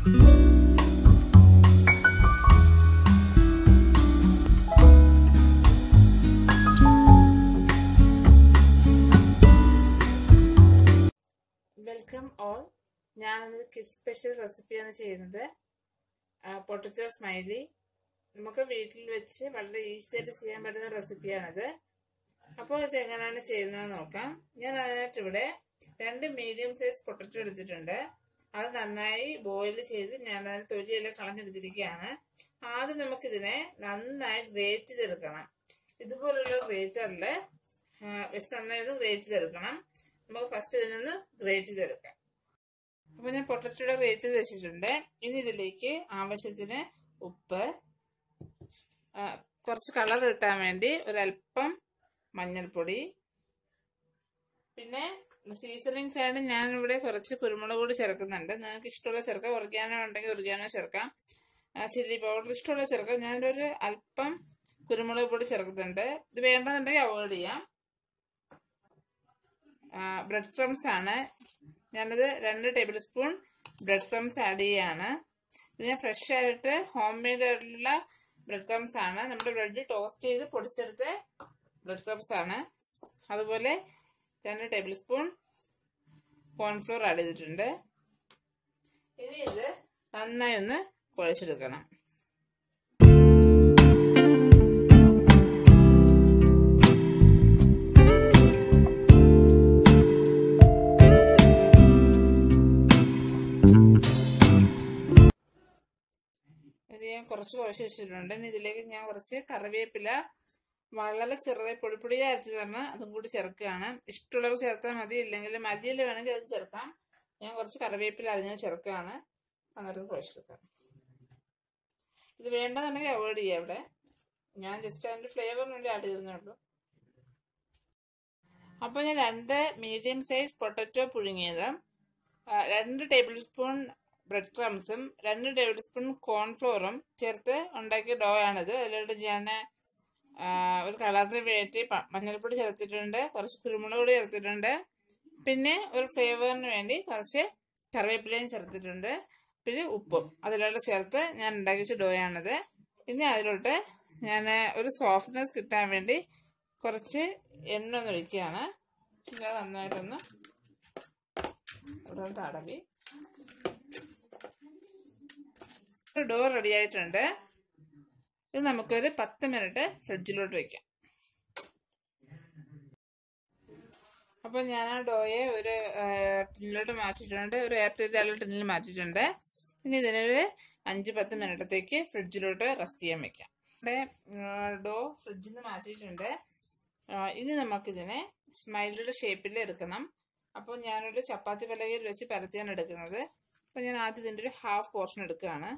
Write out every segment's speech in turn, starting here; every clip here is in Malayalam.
Welcome all. ഞാനൊരു കിഡ്സ് സ്പെഷ്യൽ റെസിപ്പിയാണ് ചെയ്യുന്നത്. Potato smiley. നമുക്ക് വീട്ടിൽ വെച്ച് വളരെ ഈസി ആയിട്ട് ചെയ്യാൻ പറ്റുന്ന റെസിപ്പിയാണിത്. അപ്പോൾ ഇത് എങ്ങനെയാണ് ചെയ്യുന്നത് നോക്കാം. ഞാൻ അതിനായിട്ട് ഇവിടെ 2 മീഡിയം സൈസ് പൊട്ടറ്റോ എടുത്തിട്ടുണ്ട്. അത് നന്നായി ബോയിൽ ചെയ്ത് ഞാൻ അതിന് തൊലിയെല്ലാം കളഞ്ഞെടുത്തിരിക്കുകയാണ്. ആദ്യം നമുക്കിതിനെ നന്നായി ഗ്രേറ്റ് ചെയ്തെടുക്കണം. ഇതുപോലുള്ള ഗ്രേറ്ററിൽ വെച്ച് നന്നായി ഗ്രേറ്റ് ചെയ്തെടുക്കണം. നമുക്ക് ഫസ്റ്റ് ഇതിനൊന്ന് ഗ്രേറ്റ് ചെയ്തെടുക്കാം. അപ്പൊ ഞാൻ പൊട്ടറ്റോയുടെ ഗ്രേറ്റ് ചെയ്ത് വെച്ചിട്ടുണ്ട്. ഇനി ഇതിലേക്ക് ആവശ്യത്തിന് ഉപ്പ്, കുറച്ച് കളർ കിട്ടാൻ വേണ്ടി ഒരല്പം മഞ്ഞൾപ്പൊടി, പിന്നെ സീസണിങ്സ് ആയിട്ട് ഞാനിവിടെ കുറച്ച് കുരുമുളക് പൊടി ചേർക്കുന്നുണ്ട്. നിങ്ങൾക്ക് ഇഷ്ടമുള്ള ചേർക്കാം. ഒറിഗാനോ ഉണ്ടെങ്കിൽ ഒറിഗാനോ ചേർക്കാം. ചില്ലി പൗഡർ ഇഷ്ടമുള്ള ചേർക്കാം. ഞാനൊരു അല്പം കുരുമുളക് പൊടി ചേർക്കുന്നുണ്ട്. ഇത് വേണ്ടെന്നുണ്ടെങ്കിൽ അവോയ്ഡ് ചെയ്യാം. ബ്രെഡ് ക്രംസ് ആണ്. ഞാനത് 2 tablespoon bread crumbs add ചെയ്യാണ്. ഇത് ഞാൻ ഫ്രഷ് ആയിട്ട് ഹോം മെയ്ഡ് ആയിട്ടുള്ള ബ്രെഡ് ക്രംസ് ആണ്. നമ്മുടെ ബ്രെഡ് ടോസ്റ്റ് ചെയ്ത് പൊടിച്ചെടുത്ത ബ്രെഡ് ക്രംസ് ആണ്. അതുപോലെ 2 ടേബിൾ സ്പൂൺ കോൺഫ്ലോർ ആഡ് ചെയ്തിട്ടുണ്ട്. ഇനി ഇത് നന്നായി ഒന്ന് കുഴച്ചെടുക്കണം. കുറച്ച് കുഴച്ച് വെച്ചിട്ടുണ്ട്. ഇനി ഇതിലേക്ക് ഞാൻ കുറച്ച് കറിവേപ്പില വളരെ ചെറുതായി പൊടിപ്പൊടിയായി അരച്ച് തരണം അതും കൂടി ചേർക്കുകയാണ്. ഇഷ്ടമുള്ളവർ ചേർത്താൽ മതി, ഇല്ലെങ്കിൽ മല്ലിയില വേണമെങ്കിൽ അത് ചേർക്കാം. ഞാൻ കുറച്ച് കറിവേപ്പില അരിഞ്ഞ് ചേർക്കുകയാണ്. അന്നേരം കുഴച്ചെടുക്കാം. ഇത് വേണ്ടെന്നുണ്ടെങ്കിൽ അവോയ്ഡ് ചെയ്യാം. ഇവിടെ ഞാൻ ജസ്റ്റ് അതിന്റെ ഫ്ലേവറിന് വേണ്ടി ആഡ് ചെയ്തേ ഉള്ളൂ. അപ്പോൾ ഞാൻ 2 മീഡിയം സൈസ് പൊട്ടറ്റോ പുഴുങ്ങിയത്, 2 ടേബിൾ സ്പൂൺ ബ്രെഡ് ക്രംസും 2 ടേബിൾ സ്പൂൺ കോൺഫ്ലോറും ചേർത്ത് ഉണ്ടാക്കിയ ഡോ ആണിത്. അതിലോട്ട് ഞാൻ ഒരു കളറിന് വേണ്ടി മഞ്ഞൾപ്പൊടി ചേർത്തിട്ടുണ്ട്, കുറച്ച് കുരുമുളക് പൊടി ചേർത്തിട്ടുണ്ട്, പിന്നെ ഒരു ഫ്ലേവറിന് വേണ്ടി കുറച്ച് കറിവേപ്പിലയും ചേർത്തിട്ടുണ്ട്, പിന്നെ ഉപ്പും അതിലോട്ട് ചേർത്ത് ഞാൻ ഉണ്ടാക്കി വെച്ച ഡോ ആണിത്. ഇനി അതിലോട്ട് ഞാൻ ഒരു സോഫ്റ്റ്നെസ് കിട്ടാൻ വേണ്ടി കുറച്ച് എണ്ണ ഒന്ന് ഒഴിക്കുകയാണ്. ഇത് നന്നായിട്ടൊന്ന് ഇവിടെ തടവി ഡോ റെഡി ആയിട്ടുണ്ട്. ഇത് നമുക്കൊരു 10 മിനിറ്റ് ഫ്രിഡ്ജിലോട്ട് വെക്കാം. അപ്പൊ ഞാൻ ആ ഡോയെ ഒരു ടിന്നിലോട്ട് മാറ്റിയിട്ടുണ്ട്, ഒരു എയർ ടൈറ്റ് ടിന്നിൽ മാറ്റിയിട്ടുണ്ട്. ഇനി ഇതിനൊരു 5-10 മിനിറ്റത്തേക്ക് ഫ്രിഡ്ജിലോട്ട് റെസ്റ്റ് ചെയ്യാൻ വെക്കാം. ഇവിടെ ഡോ ഫ്രിഡ്ജിൽ നിന്ന് മാറ്റിയിട്ടുണ്ട്. ഇനി നമുക്കിതിനെ സ്മൈലിയുടെ ഷേപ്പിൽ എടുക്കണം. അപ്പോൾ ഞാനൊരു ചപ്പാത്തി പലകയിൽ വെച്ച് പരത്തിയാണ് എടുക്കുന്നത്. അപ്പൊ ഞാൻ ആദ്യം ഇതിൻ്റെ ഒരു ഹാഫ് പോർഷൻ എടുക്കുകയാണ്.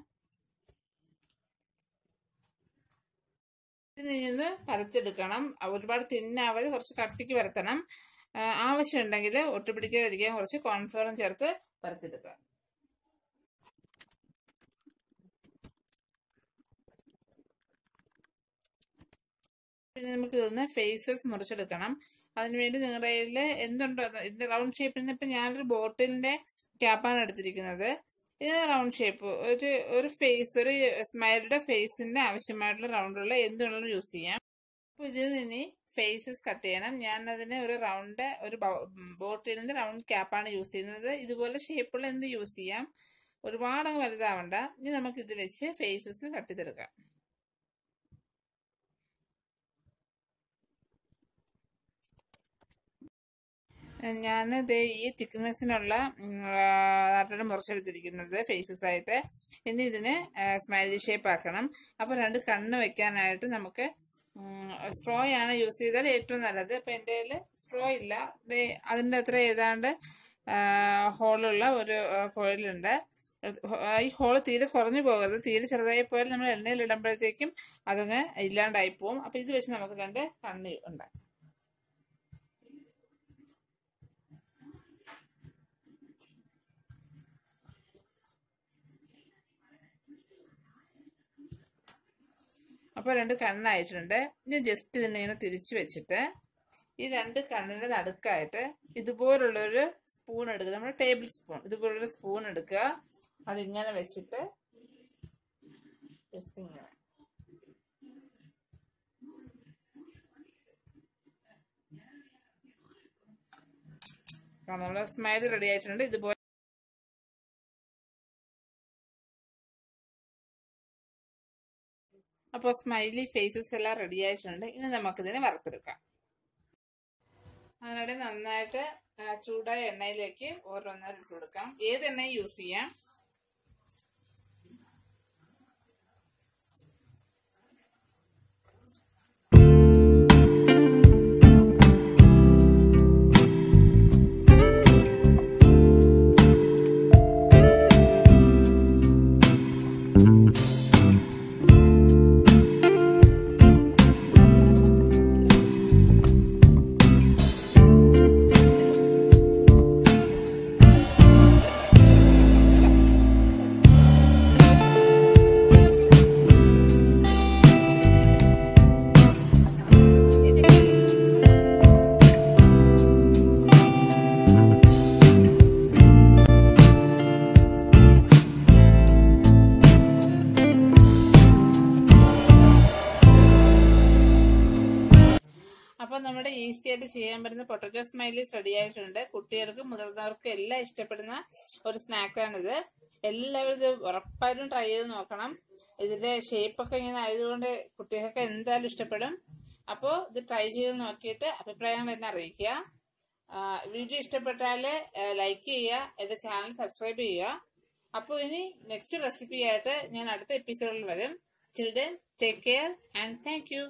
ഇതിന് പരത്തെടുക്കണം. ഒരുപാട് തിന്നാവാതെ കുറച്ച് കട്ടിക്ക് പരത്തണം. ആവശ്യമുണ്ടെങ്കിൽ ഒട്ടുപിടിക്കാതിരിക്കാൻ കുറച്ച് കോൺഫ്ലോറും ചേർത്ത് പരത്തെടുക്കുക. പിന്നെ നമുക്ക് ഇതൊന്ന് ഫേസസ് മുറിച്ചെടുക്കണം. അതിനുവേണ്ടി നിങ്ങളുടെ കയ്യിൽ എന്തുണ്ടോ ഇതിന്റെ റൗണ്ട് ഷേപ്പിൽ ഇപ്പം ഞാനൊരു ബോട്ടിലിന്റെ ക്യാപ്പാണ് എടുത്തിരിക്കുന്നത്. ഇത് റൗണ്ട് ഷേപ്പ് ഒരു ഫേസ്, ഒരു സ്മൈലിയുടെ ഫേസിന്റെ ആവശ്യമായിട്ടുള്ള റൗണ്ടുള്ള എന്തുകൊണ്ടും യൂസ് ചെയ്യാം. അപ്പോൾ ഇതിൽ നിന്ന് ഫേസസ് കട്ട് ചെയ്യണം. ഞാൻ അതിന് ഒരു ബോട്ടിലിന്റെ റൗണ്ട് ക്യാപ്പാണ് യൂസ് ചെയ്യുന്നത്. ഇതുപോലെ ഷേപ്പുള്ള എന്ത് യൂസ് ചെയ്യാം, ഒരുപാടങ്ങ് വലുതാവണ്ട. ഇനി നമുക്ക് ഇത് വെച്ച് ഫേസസ് കട്ട് ചെയ്തെടുക്കാം. ഞാൻ ഈ തിക്നെസ്സിനുള്ള മുറിച്ചെടുത്തിരിക്കുന്നത് ഫേസസ് ആയിട്ട്. ഇനി ഇതിന് സ്മൈലി ഷേപ്പ് ആക്കണം. അപ്പോൾ 2 കണ്ണ് വെക്കാനായിട്ട് നമുക്ക് സ്ട്രോ ആണ് യൂസ് ചെയ്താൽ ഏറ്റവും നല്ലത്. അപ്പൊ എൻ്റെ കയ്യിൽ സ്ട്രോ ഇല്ല. അതിൻ്റെ അത്ര ഏതാണ്ട് ഹോളുള്ള ഒരു കോയിലുണ്ട്. ഈ ഹോള് തീരെ കുറഞ്ഞു പോകരുത്. തീരെ ചെറുതായി പോയാൽ നമ്മൾ എണ്ണയിൽ ഇടുമ്പോഴത്തേക്കും അതങ്ങ് ഇല്ലാണ്ടായി പോവും. അപ്പൊ ഇത് വെച്ച് നമുക്ക് 2 കണ്ണ് ഉണ്ടാക്കാം. അപ്പോൾ 2 കണ്ണായിട്ടുണ്ട്. ഇനി ജസ്റ്റ് ഇതിനെ ഇങ്ങനെ തിരിച്ചു വെച്ചിട്ട് ഈ 2 കണ്ണിന്റെ നടുക്കായിട്ട് ഇതുപോലുള്ളൊരു സ്പൂൺ എടുക്കുക. നമ്മുടെ ടേബിൾ സ്പൂൺ, ഇതുപോലുള്ള സ്പൂൺ എടുക്കുക. അതിങ്ങനെ വെച്ചിട്ട് ജസ്റ്റ് ഇങ്ങനെ നമ്മുടെ സ്മൈലി റെഡി ആയിട്ടുണ്ട്. ഇതുപോലെ അപ്പോൾ സ്മൈലി ഫേസസ് എല്ലാം റെഡി ആയിട്ടുണ്ട്. ഇനി നമുക്കിതിനെ വറുത്തെടുക്കാം. അതിനിടെ നന്നായിട്ട് ചൂടായ എണ്ണയിലേക്ക് ഓരോന്നേരം ഇട്ട് കൊടുക്കാം. ഏത് എണ്ണയും യൂസ് ചെയ്യാം. അപ്പൊ നമ്മുടെ ഈസി ആയിട്ട് ചെയ്യാൻ പറ്റുന്ന പൊട്ടറ്റോ സ്മൈലീസ് റെഡി ആയിട്ടുണ്ട്. കുട്ടികൾക്കും മുതിർന്നവർക്കും എല്ലാം ഇഷ്ടപ്പെടുന്ന ഒരു സ്നാക്കാണിത്. എല്ലാവരും ഇത് ഉറപ്പായിട്ടും ട്രൈ ചെയ്ത് നോക്കണം. ഇതിന്റെ ഷേപ്പൊക്കെ ഇങ്ങനെ ആയതുകൊണ്ട് കുട്ടികൾക്ക് എന്തായാലും ഇഷ്ടപ്പെടും. അപ്പോൾ ഇത് ട്രൈ ചെയ്ത് നോക്കിയിട്ട് അഭിപ്രായങ്ങൾ എന്നെ അറിയിക്കുക. വീഡിയോ ഇഷ്ടപ്പെട്ടാല് ലൈക്ക് ചെയ്യുക, എന്റെ ചാനൽ സബ്സ്ക്രൈബ് ചെയ്യുക. അപ്പോൾ ഇനി നെക്സ്റ്റ് റെസിപ്പി ആയിട്ട് ഞാൻ അടുത്ത എപ്പിസോഡിൽ വരും. Till then, take care and thank you.